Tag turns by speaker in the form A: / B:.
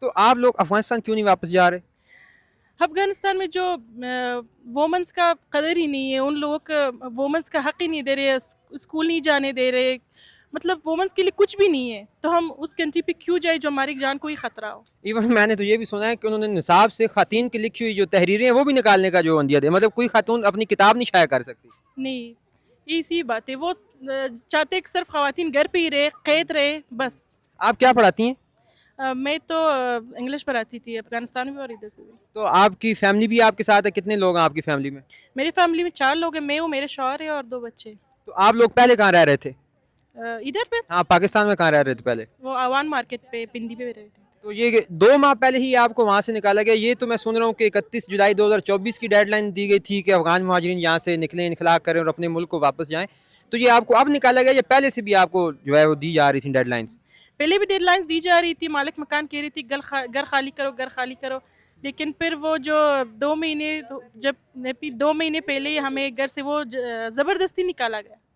A: تو آپ لوگ افغانستان کیوں نہیں واپس جا رہے؟
B: افغانستان میں جو وومنس کا قدر ہی نہیں ہے، ان لوگوں کا وومنس کا حق ہی نہیں دے رہے، اسکول نہیں جانے دے رہے، مطلب وومنس کے لیے کچھ بھی نہیں ہے، تو ہم اس کنٹری پہ کیوں جائے جو ہماری جان کو ہی خطرہ ہو.
A: ایون میں نے تو یہ بھی سنا ہے کہ انہوں نے نصاب سے خواتین کی لکھی ہوئی جو تحریریں ہیں وہ بھی نکالنے کا جو عندیہ دے، مطلب کوئی خاتون اپنی کتاب نہیں شائع کر سکتی.
B: نہیں، ایسی بات ہے، وہ چاہتے کہ صرف خواتین گھر پہ ہی رہے، قید رہے، بس.
A: آپ کیا پڑھاتی ہیں؟
B: میں تو انگلش پڑھاتی تھی افغانستان میں اور ادھر پہ بھی.
A: تو آپ کی فیملی بھی آپ کے ساتھ ہے؟ کتنے لوگ ہیں آپ کی فیملی میں؟
B: میری فیملی میں 4 لوگ ہیں، میں ہوں، میرے شوہر ہے اور 2 بچے.
A: تو آپ لوگ پہلے کہاں رہ رہے تھے؟
B: ادھر پہ
A: ہاں، پاکستان میں کہاں رہ رہے تھے پہلے؟
B: وہ آوان مارکیٹ پہ پنڈی پہ رہے تھے.
A: تو یہ 2 ماہ پہلے ہی آپ کو وہاں سے نکالا گیا. یہ تو میں سن رہا ہوں کہ 31 جولائی 2024 کی ڈیڈ لائن دی گئی تھی کہ افغان مہاجرین یہاں سے نکلیں، انخلاء کریں اور اپنے ملک کو واپس جائیں. تو یہ آپ کو اب نکالا گیا یا پہلے سے بھی آپ کو جو ہے وہ دی جا رہی تھی ڈیڈ لائنس؟
B: پہلے بھی ڈیڈ لائنس دی جا رہی تھی، مالک مکان کہہ رہی تھی گھر خالی کرو، گھر خالی کرو، لیکن پھر وہ جو 2 مہینے، جب 2 مہینے پہلے ہی ہمیں گھر سے وہ زبردستی نکالا گیا.